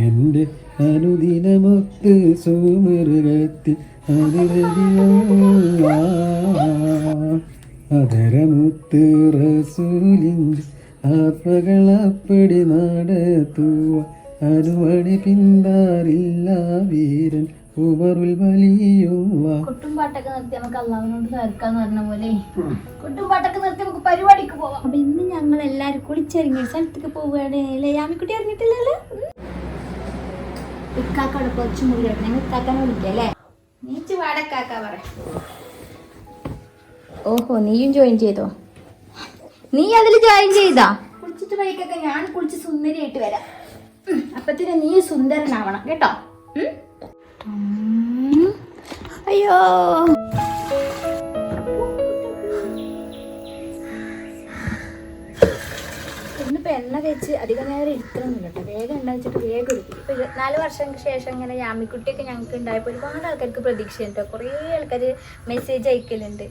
എൻ്റെ അനുദിനമൊത്ത് സൂമൃഗത്തിൽ അതരമുത്ത് റസൂലിൻ്റെ ആത്മകളപ്പടി നടത്തുവ അനുമണി പിന്താറില്ല വീരൻ ഉമറുൽ വലിയുള്ള. കുട്ടുംപാട്ടൊക്കെ നിർത്തി നമുക്ക് അള്ളാഹുവിനോട് ചേർക്കാന്ന് പറഞ്ഞ പോലെ കുട്ടുംപാട്ടൊക്കെ നിർത്തി നമുക്ക് പരിപാടിക്ക് പോവാം. അപ്പൊ ഇന്ന് ഞങ്ങൾ എല്ലാരും കുളിച്ചെറിഞ്ഞ സ്ഥലത്തേക്ക് പോവുകയാണ് അല്ലേ? യാമിക്കുട്ടി അറിഞ്ഞിട്ടില്ലല്ലോ. ഇക്കാക്കോടെ കുറച്ചും കൂടി ഞങ്ങൾ ഇക്കാക്കാനെ വിളിക്കാം അല്ലേ? നീച്ച് വാടക്കാക്ക പറ. ഓഹോ, നീയും ജോയിൻ ചെയ്തോ? നീ അതിൽ ജോയിൻ ചെയ്താ? കുളിച്ചിട്ട് വൈകൊക്കെ ഞാൻ കുളിച്ച് സുന്ദരിയായിട്ട് വരാം. അപ്പത്തിന് നീ സുന്ദരനാവണം കേട്ടോ. അയ്യോ, ഇന്നിപ്പോ എണ്ണ തേച്ച് അധികം നേരം ഇരിക്കണമെന്നില്ല കേട്ടോ. വേഗം എണ്ണ വെച്ചിട്ട് വേഗം എടുക്കും. ഇപ്പൊ 24 വർഷങ്ങൾക്ക് ശേഷം ഇങ്ങനെ യാമിക്കുട്ടിയൊക്കെ ഞങ്ങൾക്ക് ഉണ്ടായപ്പോൾ ഒരുപാട് ആൾക്കാർക്ക് പ്രതീക്ഷയുണ്ട്. കുറേ ആൾക്കാർ മെസ്സേജ് അയക്കലുണ്ട്,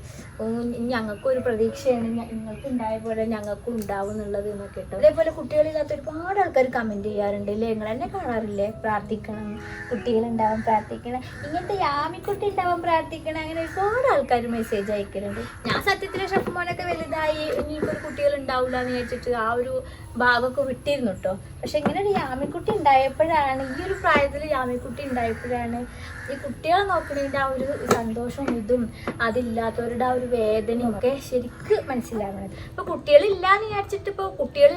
ഞങ്ങൾക്കൊരു പ്രതീക്ഷയാണ് നിങ്ങൾക്ക് ഉണ്ടായ പോലെ ഞങ്ങൾക്കും ഉണ്ടാവും എന്നുള്ളത് എന്നൊക്കെ കേട്ടോ. അതേപോലെ കുട്ടികളില്ലാത്ത ഒരുപാട് ആൾക്കാർ കമന്റ് ചെയ്യാറുണ്ട് അല്ലേ? നിങ്ങൾ എന്നെ കാണാറില്ലേ? പ്രാർത്ഥിക്കണം, കുട്ടികളുണ്ടാവാൻ പ്രാർത്ഥിക്കണം, ഇങ്ങനത്തെ യാമിക്കുട്ടി ഉണ്ടാവാൻ പ്രാർത്ഥിക്കണം, അങ്ങനെ ഒരുപാട് ആൾക്കാർ മെസ്സേജ് അയക്കലുണ്ട്. ഞാൻ സത്യത്തിൽ ഷെഫ് മോനൊക്കെ വലുതായി ഇനിയിപ്പോൾ കുട്ടികൾ ഉണ്ടാവില്ല എന്ന് വിചാരിച്ചിട്ട് ആ ഒരു ഭാഗമൊക്കെ വിട്ടിരുന്നു കേട്ടോ. പക്ഷെ ഇങ്ങനെ ഒരു യാമിക്കുട്ടി ഉണ്ടായപ്പോഴാണ്, ഈ ഒരു പ്രായത്തിൽ യാമിക്കുട്ടി ഉണ്ടായപ്പോഴാണ് ഈ കുട്ടികളെ നോക്കുന്നതിൻ്റെ ആ ഒരു സന്തോഷം ഇതും അതില്ലാത്തവരുടെ ആ ഒരു വേദനയൊക്കെ ശരിക്കും മനസ്സിലാവുന്നത്. ഇപ്പോൾ കുട്ടികളില്ലാന്ന് വിചാരിച്ചിട്ട് ഇപ്പോൾ കുട്ടികൾ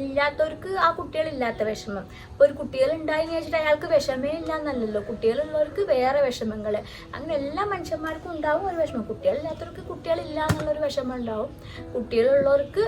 ഇല്ലാത്തവർക്ക് ആ കുട്ടികളില്ലാത്ത വിഷമം, ഇപ്പോൾ ഒരു കുട്ടികളുണ്ടായെന്ന് വിചാരിച്ചിട്ട് അയാൾക്ക് വിഷമേ ഇല്ല എന്നല്ലല്ലോ. കുട്ടികളുള്ളവർക്ക് വേറെ വിഷമങ്ങൾ, അങ്ങനെ എല്ലാ മനുഷ്യന്മാർക്കും ഉണ്ടാവും ഒരു വിഷമം. കുട്ടികളില്ലാത്തവർക്ക് കുട്ടികളില്ല എന്നുള്ളൊരു വിഷമം ഉണ്ടാവും, കുട്ടികളുള്ളവർക്ക്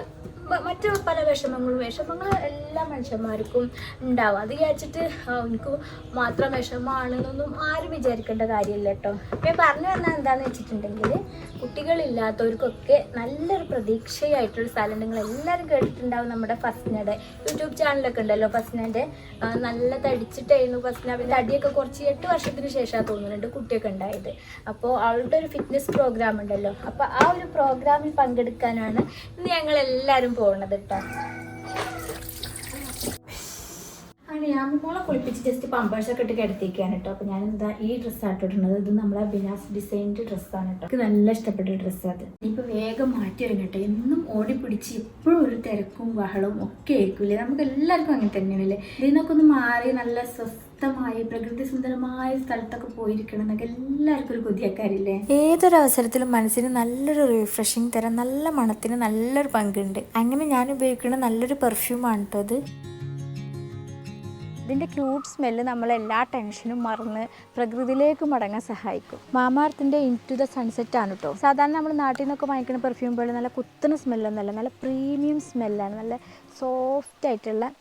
മറ്റു പല വിഷമങ്ങൾ എല്ലാ മനുഷ്യന്മാർക്കും ഉണ്ടാവും. അത് വിചാരിച്ചിട്ട് എനിക്ക് മാത്രം വിഷമമാണെന്നൊന്നും ആരും വിചാരിക്കേണ്ട കാര്യമില്ല കേട്ടോ. ഞാൻ പറഞ്ഞു വന്നാൽ എന്താണെന്ന് വെച്ചിട്ടുണ്ടെങ്കിൽ, കുട്ടികളില്ലാത്തവർക്കൊക്കെ നല്ലൊരു പ്രതീക്ഷയായിട്ടുള്ള സ്ഥലം നിങ്ങൾ എല്ലാവരും കേട്ടിട്ടുണ്ടാവും. നമ്മുടെ ഫസ്നയുടെ യൂട്യൂബ് ചാനലൊക്കെ ഉണ്ടല്ലോ. ഫസ്നയുടെ നല്ല തടിച്ചിട്ടായിരുന്നു ഫസ്ന. അവൻ്റെ അടിയൊക്കെ കുറച്ച് 8 വർഷത്തിന് ശേഷമാണ് തോന്നുന്നുണ്ട് കുട്ടിയൊക്കെ ഉണ്ടായത്. അപ്പോൾ അവളുടെ ഒരു ഫിറ്റ്നസ് പ്രോഗ്രാം ഉണ്ടല്ലോ. അപ്പോൾ ആ ഒരു പ്രോഗ്രാമിൽ പങ്കെടുക്കാനാണ് ഇന്ന് ഞങ്ങൾ എല്ലാവരും പോകുന്നത് കേട്ടോ. ആണ് ഞാൻ മോളെ കുളിപ്പിച്ച് ജസ്റ്റ് പമ്പേഴ്സൊക്കെ ഇട്ട് കിടത്തിക്കാൻ കേട്ടോ. അപ്പോൾ ഞാനെന്താ ഈ ഡ്രസ്സാണ് ഇടുന്നത്. ഇത് നമ്മളെ ബിനാസ് ഡിസൈൻഡ് ഡ്രസ്സാണ് കേട്ടോ. എനിക്ക് നല്ല ഇഷ്ടപ്പെട്ട ഡ്രസ്സ് അത്. ഇനിയിപ്പോൾ വേഗം മാറ്റി വരും കേട്ടോ. എന്നും ഓടിപ്പിടിച്ച് എപ്പോഴും ഒരു തിരക്കും ബഹളവും ഒക്കെ ആയിരിക്കില്ലേ? നമുക്ക് എല്ലാവർക്കും അങ്ങനെ തന്നെയല്ലേ? ഇതിനൊക്കെ ഒന്ന് മാറി നല്ല സ്വസ്ഥമായി പ്രകൃതി സുന്ദരമായ സ്ഥലത്തൊക്കെ പോയിരിക്കണം എന്നൊക്കെ എല്ലാവർക്കും ഒരു കൊതിയക്കാരില്ലേ? ഏതൊരവസരത്തിലും മനസ്സിന് നല്ലൊരു റിഫ്രഷിങ് തരാൻ നല്ല മണത്തിന് നല്ലൊരു പങ്കുണ്ട്. അങ്ങനെ ഞാൻ ഉപയോഗിക്കുന്ന നല്ലൊരു പെർഫ്യൂമാണ് കേട്ടോ അത്. ഇതിൻ്റെ ക്യൂട്ട് സ്മെല്ല് നമ്മളെല്ലാ ടെൻഷനും മറന്ന് പ്രകൃതിയിലേക്ക് മടങ്ങാൻ സഹായിക്കും. മാമാർത്തിൻ്റെ ഇൻടു ദ സൺസെറ്റ് ആണ് കേട്ടോ. സാധാരണ നമ്മൾ നാട്ടിൽ നിന്നൊക്കെ വാങ്ങിക്കുന്ന പെർഫ്യൂം പോലെ നല്ല കുത്തുന്ന സ്മെല്ലൊന്നുമല്ല, നല്ല പ്രീമിയം സ്മെല്ലാണ്. നല്ല സോഫ്റ്റ് ആയിട്ടുള്ള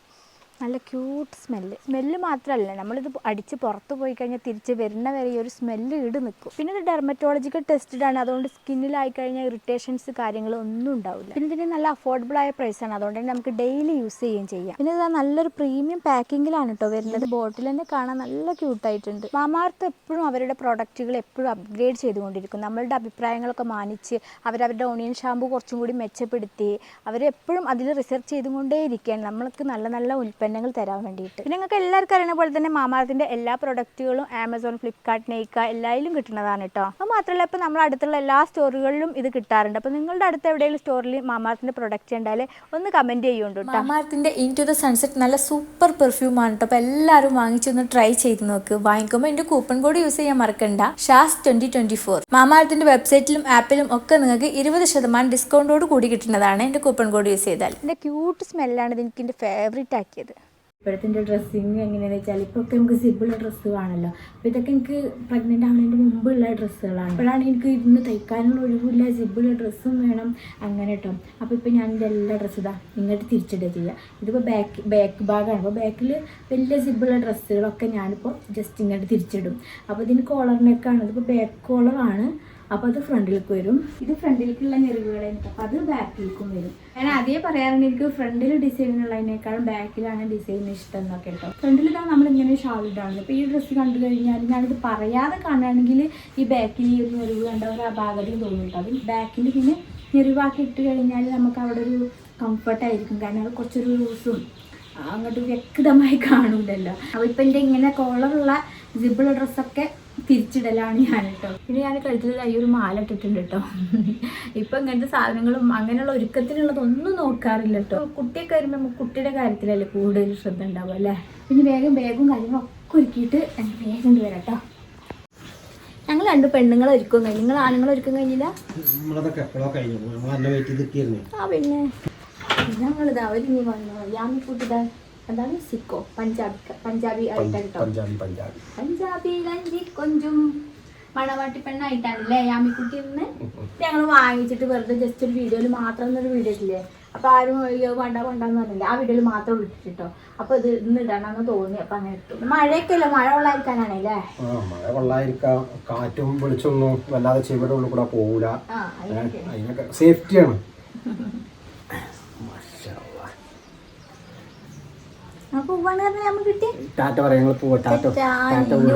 നല്ല ക്യൂട്ട് സ്മെല്ല് മാത്രമല്ല, നമ്മളിത് അടിച്ച് പുറത്ത് പോയി കഴിഞ്ഞാൽ തിരിച്ച് വരുന്ന വരെ ഈ ഒരു സ്മെല്ല് ഈട് നിൽക്കും. പിന്നെ ഇത് ഡെർമറ്റോളജിക്കൽ ടെസ്റ്റഡ് ആണ്, അതുകൊണ്ട് സ്കിന്നിലായി കഴിഞ്ഞാൽ ഇറിറ്റേഷൻസ് കാര്യങ്ങളൊന്നും ഉണ്ടാവില്ല. പിന്നെ ഇതിന് നല്ല അഫോർഡബിൾ ആയ പ്രൈസാണ്, അതുകൊണ്ട് തന്നെ നമുക്ക് ഡെയിലി യൂസ് ചെയ്യുകയും ചെയ്യാം. പിന്നെ ഇത് നല്ലൊരു പ്രീമിയം പാക്കിങ്ങിലാണ് കേട്ടോ വരുന്നത്. ബോട്ടിൽ തന്നെ കാണാൻ നല്ല ക്യൂട്ടായിട്ടുണ്ട്. മാമാർത്ത് എപ്പോഴും അവരുടെ പ്രൊഡക്റ്റുകൾ എപ്പോഴും അപ്ഗ്രേഡ് ചെയ്തുകൊണ്ടിരിക്കും. നമ്മളുടെ അഭിപ്രായങ്ങളൊക്കെ മാനിച്ച് അവരവരുടെ ഓണിയൻ ഷാമ്പു കുറച്ചും കൂടി മെച്ചപ്പെടുത്തി അവരെപ്പോഴും അതിൽ റിസർച്ച് ചെയ്തുകൊണ്ടേ ഇരിക്കുകയാണ് നമ്മൾക്ക് നല്ല നല്ല ഉൽപ്പന്നങ്ങൾ തരാൻ വേണ്ടിയിട്ട്. പിന്നെ നിങ്ങൾക്ക് എല്ലാവർക്കും അറിയുന്ന പോലെ തന്നെ മാമാർത്തിൻ്റെ എല്ലാ പ്രൊഡക്റ്റുകളും ആമസോൺ, ഫ്ലിപ്കാർട്ട്, നെയ്ക്ക എല്ലാവരും കിട്ടുന്നതാണ് കേട്ടോ. അത് മാത്രമല്ല ഇപ്പോൾ നമ്മൾ അടുത്തുള്ള എല്ലാ സ്റ്റോറുകളിലും ഇത് കിട്ടാറുണ്ട്. അപ്പോൾ നിങ്ങളുടെ അടുത്ത് എവിടെയെങ്കിലും സ്റ്റോറിൽ മാമാർത്തിൻ്റെ പ്രൊഡക്റ്റ് ഉണ്ടായാൽ ഒന്ന് കമൻറ്റ് ചെയ്യുന്നുണ്ട് കേട്ടോ. മാമാർത്തിൻ്റെ ഇൻടു ദ സൺസെറ്റ് നല്ല സൂപ്പർ പെർഫ്യൂമാണ് കേട്ടോ. അപ്പോൾ എല്ലാവരും വാങ്ങിച്ചൊന്ന് ട്രൈ ചെയ്ത് നോക്ക്. വാങ്ങിക്കുമ്പോൾ എൻ്റെ കൂപ്പൺ കോഡ് യൂസ് ചെയ്യാൻ മറക്കണ്ട, ഷാസ് 2024. മാമാർത്തിൻ്റെ വെബ്സൈറ്റിലും ആപ്പിലും ഒക്കെ നിങ്ങൾക്ക് 20% ഡിസ്കൗണ്ടോട് കൂടി കിട്ടുന്നതാണ് എൻ്റെ കൂപ്പൺ കോഡ് യൂസ് ചെയ്താൽ. എൻ്റെ ക്യൂട്ട് സ്മെല്ലാണ് ഇത് എനിക്ക് എൻ്റെ ഫേവറേറ്റ് ആക്കിയത്. ഇപ്പോഴത്തെ ഡ്രസ്സിങ് എങ്ങനെയാണെന്ന് വെച്ചാൽ ഇപ്പോൾ ഒക്കെ നമുക്ക് സിബിളുള്ള ഡ്രസ്സ് കാണല്ലോ. അപ്പോൾ ഇതൊക്കെ എനിക്ക് പ്രഗ്നൻ്റ് ആവുന്നതിൻ്റെ മുമ്പുള്ള ഡ്രസ്സുകളാണ്. അപ്പോഴാണ് എനിക്ക് ഇരുന്ന് തയ്ക്കാനുള്ള ഒഴിവില്ല, സിബിളുള്ള ഡ്രസ്സും വേണം അങ്ങനെ കേട്ടോ. അപ്പോൾ ഇപ്പോൾ ഞാൻ എൻ്റെ എല്ലാ ഡ്രസ്സും ഇതാ ഇങ്ങോട്ട് തിരിച്ചിടുക ചെയ്യുക. ഇതിപ്പോൾ ബാക്ക് ഭാഗമാണ്. അപ്പോൾ ബാക്കിൽ വലിയ സിബിളുള്ള ഡ്രസ്സുകളൊക്കെ ഞാനിപ്പോൾ ജസ്റ്റ് ഇങ്ങോട്ട് തിരിച്ചിടും. അപ്പോൾ ഇതിന് കോളർ നെക്കാണ്, ഇതിപ്പോൾ ബാക്ക് കോളറാണ്. അപ്പോൾ അത് ഫ്രണ്ടിലേക്ക് വരും. ഇത് ഫ്രണ്ടിലേക്കുള്ള ഞെറിവുകളായിരിക്കും, അപ്പോൾ അത് ബാക്കിലേക്കും വരും. ഞാൻ അതേ പറയാറുണ്ട്, എനിക്ക് ഫ്രണ്ടിൽ ഡിസൈനുള്ളതിനേക്കാളും ബാക്കിലാണ് ഡിസൈൻ ഇഷ്ടം എന്നൊക്കെ കേട്ടോ. ഫ്രണ്ടിലിതാണ് നമ്മളിങ്ങനെ ഷാൾ ഇടാണല്ലോ. അപ്പോൾ ഈ ഡ്രസ്സ് കണ്ടു കഴിഞ്ഞാൽ ഞാനിത് പറയാതെ കാണുകയാണെങ്കിൽ ഈ ബാക്കിൽ ഈ ഒരു ഞെറിവ് കണ്ട ഒരു അപാകതയും തോന്നുന്നുണ്ട്. അത് ബാക്കിൽ പിന്നെ ഞെറിവാക്കി ഇട്ട് കഴിഞ്ഞാൽ നമുക്ക് അവിടെ ഒരു കംഫർട്ടായിരിക്കും. കാരണം അത് കുറച്ചൊരു ലൂസും അങ്ങോട്ട് വ്യക്തമായി കാണൂലല്ലോ. അപ്പോൾ ഇപ്പം എൻ്റെ ഇങ്ങനെ കോളറുള്ള ജിബിളുള്ള ഡ്രസ്സൊക്കെ തിരിച്ചിടലാണ് ഞാൻ കേട്ടോ. പിന്നെ ഞാൻ കഴുത്തിൽ ഒരു മാല ഇട്ടിട്ടുണ്ട് കേട്ടോ. ഇപ്പം ഇങ്ങനത്തെ സാധനങ്ങളും അങ്ങനെയുള്ള ഒരുക്കത്തിനുള്ളതൊന്നും നോക്കാറില്ല കേട്ടോ. കുട്ടിയൊക്കെ വരുമ്പോൾ കുട്ടിയുടെ കാര്യത്തിലല്ലേ കൂടുതൽ ശ്രദ്ധ ഉണ്ടാവും അല്ലേ. പിന്നെ വേഗം കാര്യങ്ങളൊക്കെ ഒരുക്കിയിട്ട് എനിക്ക് വേഗം കൊണ്ടുവരാം കേട്ടോ. ഞങ്ങൾ 2 പെണ്ണുങ്ങളെ ഒരുക്കും കഴിഞ്ഞു. നിങ്ങൾ ആണുങ്ങളെ ഒരുക്കും കഴിഞ്ഞില്ല? പിന്നെ ഞങ്ങളിതാ ഒരുങ്ങി വന്നു. യാമിക്കുട്ടിതാ എന്താണ് സിക്കോ പഞ്ചാബി ലഞ്ചി കൊഞ്ചും മണവാട്ടി പെണ്ണായിട്ടാണല്ലേ യാമിക്കുട്ടി ഇന്ന്. ഞങ്ങൾ വാങ്ങിച്ചിട്ട് വെറുതെ ജസ്റ്റ് ഒരു വീഡിയോയിൽ മാത്രം ഒരു വീഡിയോ ഇല്ലേ, അപ്പൊ ആരും വേണ്ടെന്ന് പറഞ്ഞില്ല. ആ വീഡിയോയിൽ മാത്രം വിട്ടിട്ടോ. അപ്പൊ ഇത് ഇന്ന് ഇടണമെന്ന് തോന്നി. അപ്പൊ അങ്ങനെ ഇട്ടു. മഴയൊക്കെ അല്ലേ, മഴ കൊള്ളാതിരിക്കാനാണല്ലേ. മഴ കൊള്ളാതിരിക്കാം, കാറ്റും വെളിച്ചൊന്നും വല്ലാതെ ചെവിയുടെ ഉള്ളിൽ കൂടെ പോകൂല, അതിനൊക്കെ സേഫ്റ്റിയാണ്.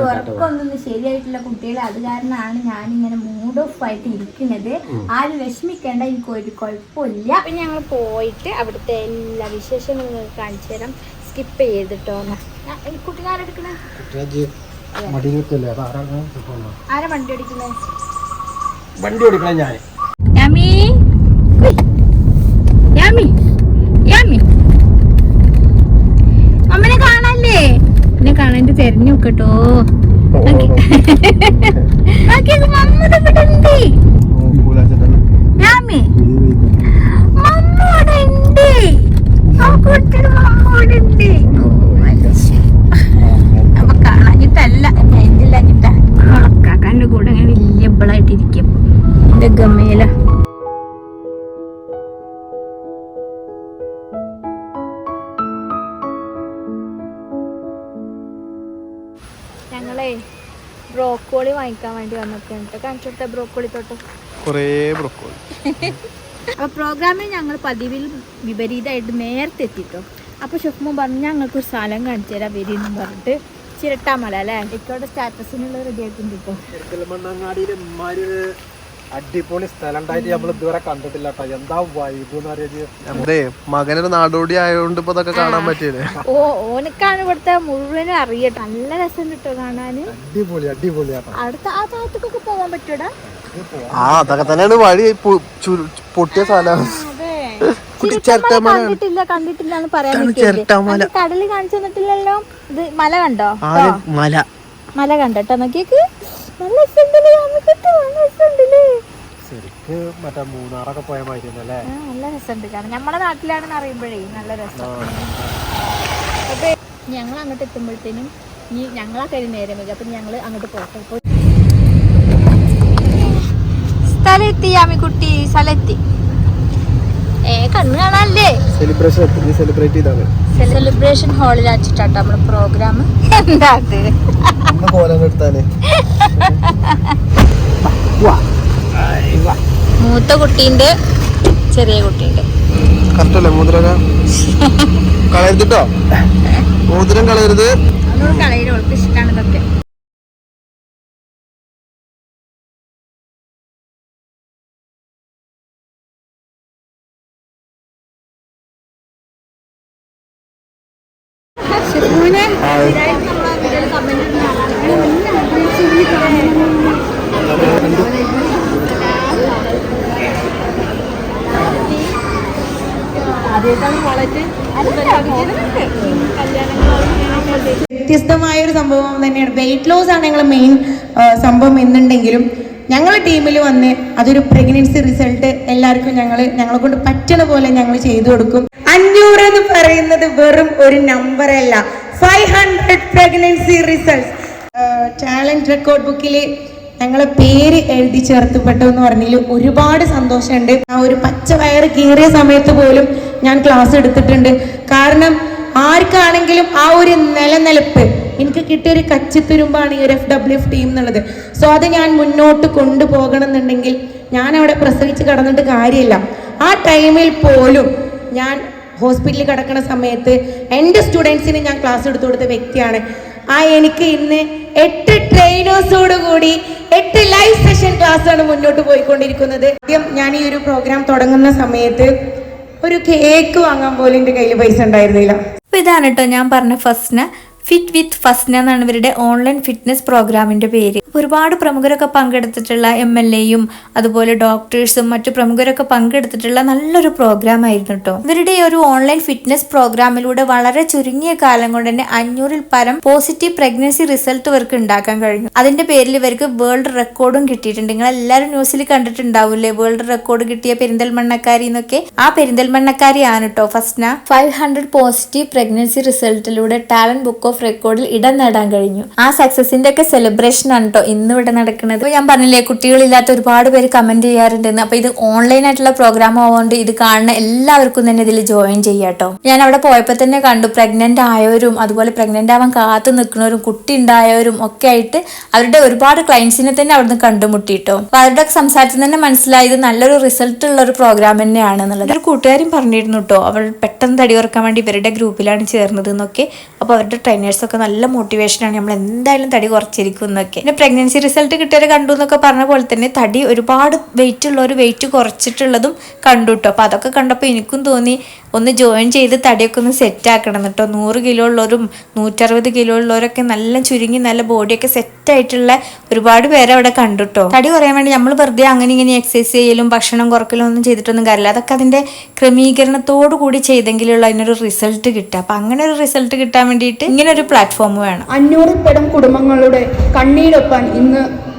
ഉറക്കൊന്നും ശരിയായിട്ടില്ല കുട്ടികളെ. അത് കാരണമാണ് ഞാനിങ്ങനെ മൂഡ് ഓഫ് ആയിട്ട് ഇരിക്കുന്നത്. ആരും വിഷമിക്കേണ്ട, എനിക്ക് ഒരു കുഴപ്പമില്ല. പിന്നെ ഞങ്ങൾ പോയിട്ട് അവിടുത്തെ എല്ലാ വിശേഷങ്ങളും നിങ്ങൾക്ക് കാണിച്ചു തരാം. സ്കിപ്പ് ചെയ്തിട്ടോ. കുട്ടീനെ ആരെടുക്കണേ? ആരാ വണ്ടി ഓടിക്കുന്നത്? വണ്ടി ഓടിക്കണേ ഞാൻ. യാമി യാമി യാമി അമ്മനെ കാണാല്ലേ? എന്നെ കാണാൻ തെരഞ്ഞു നോക്കട്ടോ. യാമി മമ്മോടെ ഉണ്ട്. അപ്പൊ കാണാഞ്ഞിട്ടല്ല, എന്തില്ലാഞ്ഞിട്ടാ കാക്കാന്റെ കൂടെ അങ്ങനെ വലിയ ഇബിളായിട്ടിരിക്കും. എന്റെ ഗമേല ഞങ്ങളെ ബ്രോക്കോളി വാങ്ങിക്കാൻ വേണ്ടി വന്നിട്ടുണ്ട്. കാണിച്ചെടുത്ത ബ്രോക്കോളി തോട്ടം അപ്പൊ പ്രോഗ്രാമിൽ ഞങ്ങൾ പതിവിൽ വിപരീതമായിട്ട് നേരത്തെ എത്തിട്ടോ. അപ്പൊ ഷുഫ്മു പറഞ്ഞു ഞങ്ങൾക്കൊരു സ്ഥലം കാണിച്ചു തരാം വരിയെന്നും പറഞ്ഞിട്ട് ചിരട്ടാമല അല്ലേ ഇക്കോടെ സ്റ്റാറ്റസിനുള്ള റെഡി ആയിട്ടുണ്ട് ഇപ്പൊ. അടിപൊളി സ്ഥലം ഉണ്ടായിട്ട് നമ്മൾ ഇതുവരെ കണ്ടിട്ടില്ല. എന്താ വൈബ് അതെ, മകനൊരു നാടോടി ആയതുകൊണ്ട് ഇപ്പൊ ഇതൊക്കെ കാണാൻ പറ്റിയല്ലേ. ഓനക്കാണ് ഇവിടുത്തെ മുഴുവനും അറിയട്ടെ. നല്ല രസം കിട്ടോ കാണാന്. അടിപൊളി അടിപൊളിയാണ്. അടുത്ത ആ താഴത്തേക്കൊക്കെ പോകാൻ പറ്റൂടാ? അതൊക്കെ തന്നെയാണ് വഴി. പൊട്ടിയ സ്ഥലമാണ്. കണ്ടിട്ടില്ലാന്ന് പറയാൻ കടല് കാണിച്ചു തന്നിട്ടില്ലല്ലോ. ഇത് മല കണ്ടോ? മല കണ്ടോ നോക്കിയേക്ക്. നല്ല മൂന്നാറൊക്കെ പോയ മാതിരി നല്ല രസമുണ്ട് കാരണം നമ്മളെ നാട്ടിലാണെന്ന് അറിയുമ്പോഴേ നല്ല രസം. അപ്പൊ ഞങ്ങൾ അങ്ങോട്ട് എത്തുമ്പോഴത്തേനും ഇനി ഞങ്ങളാ കരി നേരം വരും. അപ്പൊ ഞങ്ങള് അങ്ങോട്ട് പോട്ടെ. സ്ഥലമെത്തി യാമിക്കുട്ടി, സ്ഥലമെത്തി. കണ്ണ് കാണാനല്ലേ. സെലിബ്രേഷൻ ഹാളിൽ വെച്ചിട്ടാട്ടോ നമ്മള് പ്രോഗ്രാം. എന്താ മൂത്ത കുട്ടീന്റെ ചെറിയ കുട്ടീന്റെ കറക്റ്റല്ലേ മോതിരം കളയരുതിട്ടോ. മോതിരം കളയരുത്. അവനോട് കളയിൽ അവൾക്ക് ഇഷ്ടമാണ് ഇതൊക്കെ. വ്യത്യസ്തമായ ഒരു സംഭവം തന്നെയാണ്. വെയിറ്റ് ലോസ് ആണ് ഞങ്ങൾ മെയിൻ സംഭവം എന്നുണ്ടെങ്കിലും ഞങ്ങൾ ടീമിൽ വന്ന് അതൊരു പ്രഗ്നൻസി റിസൾട്ട് എല്ലാവർക്കും ഞങ്ങളെ കൊണ്ട് പറ്റണ പോലെ ഞങ്ങൾ ചെയ്തു കൊടുക്കും. 500 എന്ന് പറയുന്നത് വെറും ഒരു നമ്പർ അല്ല, 500 പ്രഗ്നൻസി റിസൾട്ട്സ്. ടാലന്റ് റെക്കോർഡ് ബുക്കിൽ ഞങ്ങളെ പേര് എഴുതി ചേർത്തപ്പെട്ടു എന്ന് പറഞ്ഞതിൽ ഒരുപാട് സന്തോഷമുണ്ട്. ആ ഒരു പച്ച വയറ് കീറിയ സമയത്ത് പോലും ഞാൻ ക്ലാസ് എടുത്തിട്ടുണ്ട്. കാരണം ആർക്കാണെങ്കിലും ആ ഒരു നിലനിൽപ്പ് എനിക്ക് കിട്ടിയൊരു കച്ചിത്തുരുമ്പാണ് ഈ ഒരു FWF ടീം എന്നുള്ളത്. സോ അത് ഞാൻ മുന്നോട്ട് കൊണ്ടുപോകണം എന്നുണ്ടെങ്കിൽ ഞാൻ അവിടെ പ്രസവിച്ച് കിടന്നിട്ട് കാര്യമില്ല. ആ ടൈമിൽ പോലും ഞാൻ ഹോസ്പിറ്റലിൽ കിടക്കുന്ന സമയത്ത് എൻ്റെ സ്റ്റുഡൻസിന് ഞാൻ ക്ലാസ് എടുത്തു കൊടുത്ത വ്യക്തിയാണ്. എനിക്ക് ഇന്ന് 8 ട്രെയിനേഴ്സോട് കൂടി 8 ലൈവ് സെഷൻ ക്ലാസ്സാണ് മുന്നോട്ട് പോയിക്കൊണ്ടിരിക്കുന്നത്. ആദ്യം ഞാൻ ഈ ഒരു പ്രോഗ്രാം തുടങ്ങുന്ന സമയത്ത് ഒരു കേക്ക് വാങ്ങാൻ പോലും എൻ്റെ കയ്യിൽ പൈസ ഉണ്ടായിരുന്നില്ല. അപ്പോൾ ഇതാണ് കേട്ടോ ഞാൻ പറഞ്ഞ ഫസ്ന. ഫിറ്റ് വിത്ത് ഫസ്ന എന്നാണ് ഇവരുടെ ഓൺലൈൻ ഫിറ്റ്നസ് പ്രോഗ്രാമിൻ്റെ പേര്. ഒരുപാട് പ്രമുഖരൊക്കെ പങ്കെടുത്തിട്ടുള്ള MLAയും അതുപോലെ ഡോക്ടേഴ്സും മറ്റു പ്രമുഖരൊക്കെ പങ്കെടുത്തിട്ടുള്ള നല്ലൊരു പ്രോഗ്രാം ആയിരുന്നു കേട്ടോ. ഇവരുടെ ഈ ഒരു ഓൺലൈൻ ഫിറ്റ്നസ് പ്രോഗ്രാമിലൂടെ വളരെ ചുരുങ്ങിയ കാലം കൊണ്ട് തന്നെ 500-ൽ പരം പോസിറ്റീവ് പ്രഗ്നൻസി റിസൾട്ട് ഇവർക്ക് ഉണ്ടാക്കാൻ കഴിഞ്ഞു. അതിന്റെ പേരിൽ ഇവർക്ക് വേൾഡ് റെക്കോർഡും കിട്ടിയിട്ടുണ്ട്. നിങ്ങൾ എല്ലാവരും ന്യൂസിൽ കണ്ടിട്ടുണ്ടാവൂലേ വേൾഡ് റെക്കോർഡ് കിട്ടിയ പെരിന്തൽമണ്ണക്കാരി എന്നൊക്കെ. ആ പെരിന്തൽമണ്ണക്കാരിയാണ് കേട്ടോ ഫസ്ന. 500 പോസിറ്റീവ് പ്രഗ്നൻസി റിസൾട്ടിലൂടെ ടാലന്റ് ബുക്ക് ഓഫ് റെക്കോർഡിൽ ഇടം നേടാൻ കഴിഞ്ഞു. ആ സക്സസിന്റെ ഒക്കെ സെലിബ്രേഷൻ ആണ് കേട്ടോ ഇന്ന് ഇവിടെ നടക്കുന്നത്. അപ്പോൾ ഞാൻ പറഞ്ഞില്ലേ കുട്ടികളില്ലാത്ത ഒരുപാട് പേര് കമന്റ് ചെയ്യാറുണ്ടെന്ന്. അപ്പോൾ ഇത് ഓൺലൈൻ ആയിട്ടുള്ള പ്രോഗ്രാം ആവുകൊണ്ട് ഇത് കാണുന്ന എല്ലാവർക്കും തന്നെ ഇതിൽ ജോയിൻ ചെയ്യാട്ടോ. ഞാൻ അവിടെ പോയപ്പോൾ തന്നെ കണ്ടു പ്രഗ്നന്റ് ആയവരും അതുപോലെ പ്രഗ്നന്റ് ആവാൻ കാത്തു നിൽക്കുന്നവരും കുട്ടി ഉണ്ടായവരും ഒക്കെ ആയിട്ട് അവരുടെ ഒരുപാട് ക്ലയൻസിനെ തന്നെ അവിടുന്ന് കണ്ടുമുട്ടിട്ടോ. അപ്പോൾ അവരുടെ സംസാരത്തിൽ തന്നെ മനസ്സിലായത് നല്ലൊരു റിസൾട്ട് ഉള്ള ഒരു പ്രോഗ്രാം തന്നെയാണ് എന്നുള്ളത്. ഒരു കൂട്ടുകാരും പറഞ്ഞിരുന്നു കേട്ടോ അവൾ പെട്ടെന്ന് തടി കുറക്കാൻ വേണ്ടി ഇവരുടെ ഗ്രൂപ്പിലാണ് ചേർന്നത് എന്നൊക്കെ. അപ്പോൾ അവരുടെ ട്രെയിനേഴ്സൊക്കെ നല്ല മോട്ടിവേഷനാണ് നമ്മൾ എന്തായാലും തടി കുറച്ചിരിക്കും എന്നൊക്കെ. പിന്നെ പ്രഗ്നൻസി റിസൾട്ട് കിട്ടിയവരെ കണ്ടു എന്നൊക്കെ പറഞ്ഞ പോലെ തന്നെ തടി ഒരുപാട് വെയിറ്റ് ഉള്ളവർ വെയിറ്റ് കുറച്ചിട്ടുള്ളതും കണ്ടു കേട്ടോ. അപ്പോൾ അതൊക്കെ കണ്ടപ്പോൾ എനിക്കും തോന്നി ഒന്ന് ജോയിൻ ചെയ്ത് തടിയൊക്കെ ഒന്ന് സെറ്റ് ആക്കണം കേട്ടോ. 100 കിലോ ഉള്ളവരും 160 കിലോ ഉള്ളവരൊക്കെ നല്ല ചുരുങ്ങി നല്ല ബോഡിയൊക്കെ സെറ്റ് ആയിട്ടുള്ള ഒരുപാട് പേരെ അവിടെ കണ്ടു കേട്ടോ. തടി കുറയാൻ വേണ്ടി നമ്മൾ വെറുതെ അങ്ങനെ ഇങ്ങനെ എക്സസൈസ് ചെയ്യലും ഭക്ഷണം കുറക്കലും ഒന്നും ചെയ്തിട്ടൊന്നും കാര്യമില്ല. അതൊക്കെ അതിൻ്റെ ക്രമീകരണത്തോടു കൂടി ചെയ്തെങ്കിലുള്ള അതിനൊരു റിസൾട്ട് കിട്ടുക. അപ്പം അങ്ങനെ ഒരു റിസൾട്ട് കിട്ടാൻ വേണ്ടിയിട്ട് ഇങ്ങനെ ഒരു പ്ലാറ്റ്ഫോം വേണം. 500 പെടും കുടുംബങ്ങളുടെ കണ്ണീരൊപ്പാൻ ഇന്ന്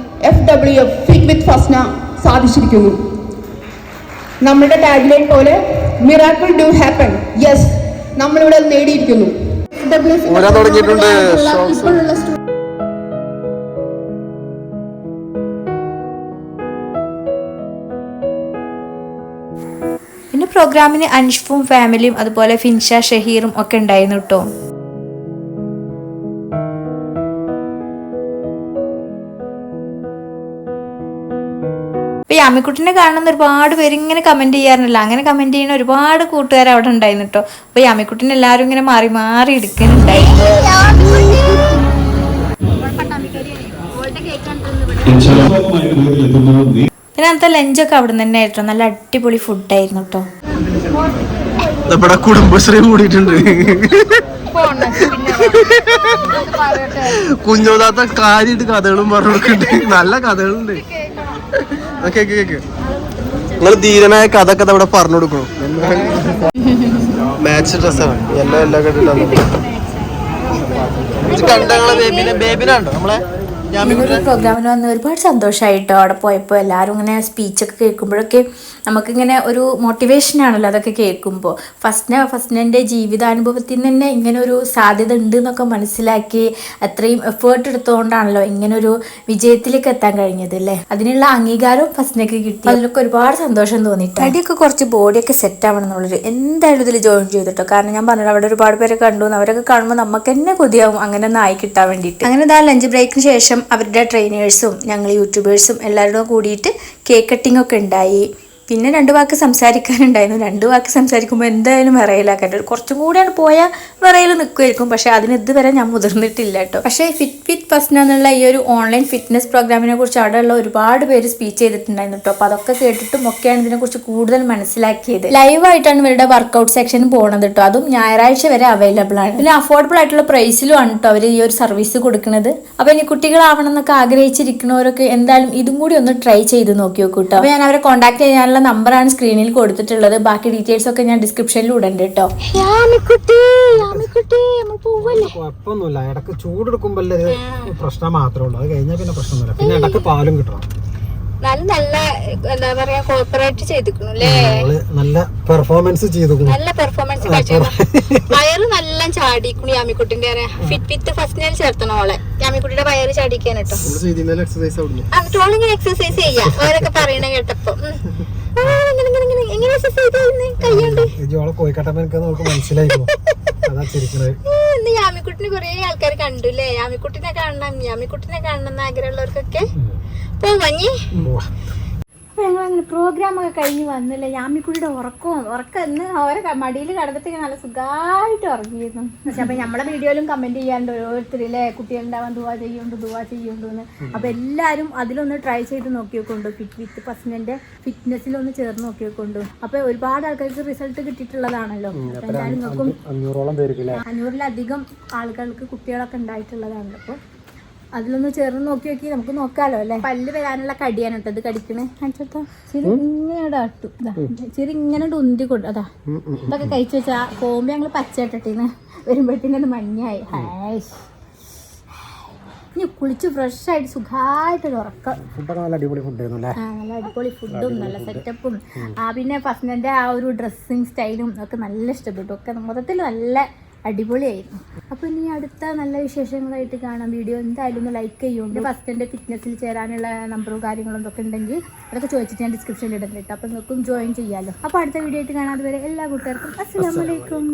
FWF ഫിറ്റ് വിത്ത് ഫസ്ന സാധിച്ചിരിക്കുന്നു. നമ്മുടെ ടാഗ്ലൈൻ പോലെ മിറാക്കിൾ ഡു ഹാപ്പൻ. യെസ്, നമ്മളിവിടെ നേടിയിരിക്കുന്നു. പിന്നെ പ്രോഗ്രാമിന് അൻഷ്ഫും ഫാമിലിയും അതുപോലെ ഫിൻഷ ഷഹീറും ഒക്കെ ഉണ്ടായിരുന്നു കേട്ടോ. യാമിക്കുട്ടിനെ കാണുന്ന ഒരുപാട് പേര് ഇങ്ങനെ കമന്റ് ചെയ്യാറുണ്ടല്ലോ. അങ്ങനെ കമന്റ് ചെയ്യുന്ന ഒരുപാട് കൂട്ടുകാർ അവിടെ ഉണ്ടായിരുന്നു കേട്ടോ. അപ്പൊ യാമിക്കുട്ടിനെ എല്ലാവരും ഇങ്ങനെ മാറി മാറി എടുക്കുന്നുണ്ടായിരുന്നു. പിന്നെ അന്നത്തെ ലഞ്ചൊക്കെ അവിടെ നിന്ന് തന്നെ ആയിരുന്നു. നല്ല അടിപൊളി ഫുഡായിരുന്നു കേട്ടോ. കുടുംബശ്രീ കൂടിയിട്ടുണ്ട്. കുഞ്ഞോതാത്ത കാര്യമായിട്ട് കഥകളും പറഞ്ഞു കൊടുക്കുന്നുണ്ട്. നല്ല കഥകളുണ്ട്. കേക്ക് കേക്ക് നിങ്ങൾ ധീരനായ കഥ ഇവിടെ പറഞ്ഞു കൊടുക്കണം. മാച്ച് ഡ്രസ്സാണ് എല്ലാം എല്ലാം കണ്ടിട്ടുണ്ടോ. ബേബിനാണ്ടോ നമ്മളെ പ്രോഗ്രാമിന് വന്ന് ഒരുപാട് സന്തോഷമായിട്ടോ. അവിടെ പോയപ്പോൾ എല്ലാവരും ഇങ്ങനെ സ്പീച്ചൊക്കെ കേൾക്കുമ്പോഴൊക്കെ നമുക്കിങ്ങനെ ഒരു മോട്ടിവേഷനാണല്ലോ അതൊക്കെ കേൾക്കുമ്പോൾ. ഫസ്റ്റിൻ്റെ ജീവിതാനുഭവത്തിൽ തന്നെ ഇങ്ങനെ ഒരു സാധ്യത ഉണ്ട് എന്നൊക്കെ മനസ്സിലാക്കി അത്രയും എഫേർട്ട് എടുത്തുകൊണ്ടാണല്ലോ ഇങ്ങനൊരു വിജയത്തിലേക്ക് എത്താൻ കഴിഞ്ഞത് അല്ലേ. അതിനുള്ള അംഗീകാരവും ഫസ്റ്റിനൊക്കെ കിട്ടി. അതിലൊക്കെ ഒരുപാട് സന്തോഷം തോന്നിയിട്ട് അടിയൊക്കെ കുറച്ച് ബോഡിയൊക്കെ സെറ്റ് ആവണം എന്നുള്ളൊരു എന്തായാലും ഇതിൽ ജോയിൻ ചെയ്തിട്ടോ. കാരണം ഞാൻ പറഞ്ഞത് അവിടെ ഒരുപാട് പേരെ കണ്ടു. അവരൊക്കെ കാണുമ്പോൾ നമുക്ക് തന്നെ കൊതിയാവും അങ്ങനെ ഒന്ന് ആയി കിട്ടാൻ വേണ്ടിയിട്ട്. അങ്ങനെ ഇതാ ലഞ്ച് ബ്രേക്കിന് ശേഷം അവരുടെ ട്രെയിനേഴ്സും ഞങ്ങൾ യൂട്യൂബേഴ്സും എല്ലാവരും കൂടിയിട്ട് കേക്ക് കട്ടിംഗ് ഒക്കെ ഉണ്ടായി. പിന്നെ 2 വാക്ക് സംസാരിക്കാനുണ്ടായിരുന്നു. 2 വാക്ക് സംസാരിക്കുമ്പോൾ എന്തായാലും വിറയിലാക്കാണ്ട് കുറച്ചും കൂടിയാണ് പോയാൽ വിറയിൽ നിൽക്കുമായിരിക്കും. പക്ഷേ അതിന് ഇതുവരെ ഞാൻ മുതിർന്നിട്ടില്ല കേട്ടോ. പക്ഷേ ഫിറ്റ് വിത്ത് ഫസ്ന എന്നുള്ള ഈ ഒരു ഓൺലൈൻ ഫിറ്റ്നസ് പ്രോഗ്രാമിനെ കുറിച്ച് അവിടെയുള്ള ഒരുപാട് പേര് സ്പീച്ച് ചെയ്തിട്ടുണ്ടായിരുന്നു കേട്ടോ. അപ്പോൾ അതൊക്കെ കേട്ടിട്ടും ഒക്കെയാണ് ഇതിനെക്കുറിച്ച് കൂടുതൽ മനസ്സിലാക്കിയത്. ലൈവായിട്ടാണ് ഇവരുടെ വർക്കൗട്ട് സെക്ഷൻ പോകുന്നത് കേട്ടോ. അതും ഞായറാഴ്ച വരെ അവൈലബിൾ ആണ്. പിന്നെ അഫോർഡബിൾ ആയിട്ടുള്ള പ്രൈസിലും ആണ് കേട്ടോ അവർ ഈ ഒരു സർവീസ് കൊടുക്കുന്നത്. അപ്പോൾ ഇനി കുട്ടികളാവണം എന്നൊക്കെ ആഗ്രഹിച്ചിരിക്കുന്നവരൊക്കെ എന്തായാലും ഇതും കൂടി ഒന്ന് ട്രൈ ചെയ്ത് നോക്കി നോക്കൂ കേട്ടോ. അപ്പോൾ ഞാൻ അവരെ കോൺടാക്ട് ചെയ്യാനുള്ള നമ്പറാണ് സ്ക്രീനിൽ കൊടുത്തിട്ടുള്ളത്. ബാക്കി ഡീറ്റെയിൽസ് ഒക്കെ ഞാൻ ഡിസ്ക്രിപ്ഷനിൽ ഇടണ്ട് കേട്ടോ. കുഴപ്പമൊന്നുമില്ല. ഇടക്ക് ചൂടെടുക്കുമ്പോൾ പ്രശ്നം മാത്രമേ ഉള്ളൂ. അത് കഴിഞ്ഞാൽ പിന്നെ പ്രശ്നമൊന്നുമില്ല. പിന്നെ ഇടക്ക് പാലും കിട്ടണം. നല്ല എന്താ പറയാ കോർപ്പറേറ്റ് ചെയ്തിരിക്കുന്നു അല്ലേ. നല്ല പെർഫോമൻസ് ചെയ്തു. നല്ല പെർഫോമൻസ് വയറ് നല്ല ചാടിക്കുന്നു. യാമിക്കുട്ടിന്റെ ഫിറ്റ് വിത്ത് ഫസ്റ്റ് ചേർത്തണോളെ. യാമിക്കുട്ടിയുടെ വയറ് ചാടിക്കാൻ കേട്ടോ. ടോളിങ്ങനെ എക്സസൈസ് ചെയ്യാം അവരൊക്കെ പറയണ കേട്ടപ്പോ. യാമിക്കുട്ടിനെ കൊറേ ആൾക്കാർ കണ്ടുല്ലേ. യാമിക്കുട്ടിനെ കാണണം എന്ന് ആഗ്രഹമുള്ളവർക്കൊക്കെ പോവാഞ്ഞി. അപ്പോൾ ഞങ്ങളങ്ങനെ പ്രോഗ്രാമൊക്കെ കഴിഞ്ഞ് വന്നില്ല. യാമിക്കുട്ടിയുടെ ഉറക്കം ഇന്ന് ഓരോ മടിയിൽ കിടന്നിട്ട് നല്ല സുഖമായിട്ട് ഉറങ്ങിയിരുന്നു. പക്ഷെ അപ്പോൾ നമ്മളെ വീഡിയോയിലും കമൻറ്റ് ചെയ്യാണ്ട് ഓരോരുത്തരില്ലേ കുട്ടികളുണ്ടാവാൻ ദുവാ ചെയ്യുന്നുണ്ടെന്ന്. അപ്പോൾ എല്ലാവരും അതിലൊന്ന് ട്രൈ ചെയ്ത് നോക്കിയൊക്കൊണ്ടു. ഫിറ്റ് വിത്ത് ഫസ്നൻ്റെ ഫിറ്റ്നസ്സിലൊന്ന് ചേർന്ന് നോക്കിയൊക്കൊണ്ടു. അപ്പോൾ ഒരുപാട് ആൾക്കാർക്ക് റിസൾട്ട് കിട്ടിയിട്ടുള്ളതാണല്ലോ. എന്തായാലും നിങ്ങൾക്കും 500-ലധികം ആളുകൾക്ക് കുട്ടികളൊക്കെ ഉണ്ടായിട്ടുള്ളതാണല്ലോ. അപ്പോൾ അതിലൊന്ന് ചേർന്ന് നോക്കി നമുക്ക് നോക്കാമല്ലോ അല്ലേ. പല്ല് വരാനുള്ള കടിയാണ് കേട്ടോ ഇത് കടിക്കണേ. കാണിച്ചോട്ടോ ചിരി ഇങ്ങനെ അട്ടു ചിരി ഇങ്ങനെ ഉന്തി കൊണ്ട് അതാ ഇതൊക്കെ കഴിച്ചു വെച്ചാൽ കോമ്പ് ഞങ്ങൾ പച്ച ഇട്ടിട്ടിന്ന് വരുമ്പോഴത്തേനും അത് മഞ്ഞായി. ഇനി കുളിച്ച് ഫ്രഷായിട്ട് സുഖമായിട്ടൊരു ഉറക്കം. നല്ല അടിപൊളി ഫുഡായിരുന്നു അല്ലേ? നല്ല അടിപൊളി ഫുഡും നല്ല സെറ്റപ്പും പിന്നെ ഫസ്റ്റിൻ്റെ ആ ഒരു ഡ്രസ്സിങ് സ്റ്റൈലും ഒക്കെ നല്ല ഇഷ്ടപ്പെട്ടു. ഒക്കെ മൊത്തത്തിൽ നല്ല അടിപൊളിയായിരുന്നു. അപ്പോൾ ഇനി അടുത്ത നല്ല വിശേഷങ്ങളായിട്ട് കാണാം. വീഡിയോ എന്തായാലും ഒന്ന് ലൈക്ക് ചെയ്യുന്നുണ്ട്. ഫസ്റ്റിൻ്റെ ഫിറ്റ്നസ്സിൽ ചേരാനുള്ള നമ്പറും കാര്യങ്ങളും ഒക്കെ ഉണ്ടെങ്കിൽ അതൊക്കെ ചോദിച്ചിട്ട് ഞാൻ ഡിസ്ക്രിപ്ഷനിൽ ഇടുന്നുണ്ട്. അപ്പോൾ നിങ്ങൾക്കും ജോയിൻ ചെയ്യാമല്ലോ. അപ്പോൾ അടുത്ത വീഡിയോ ആയിട്ട് കാണാം. അതുവരെ എല്ലാ കൂട്ടുകാർക്കും അസ്സലാമു അലൈക്കും.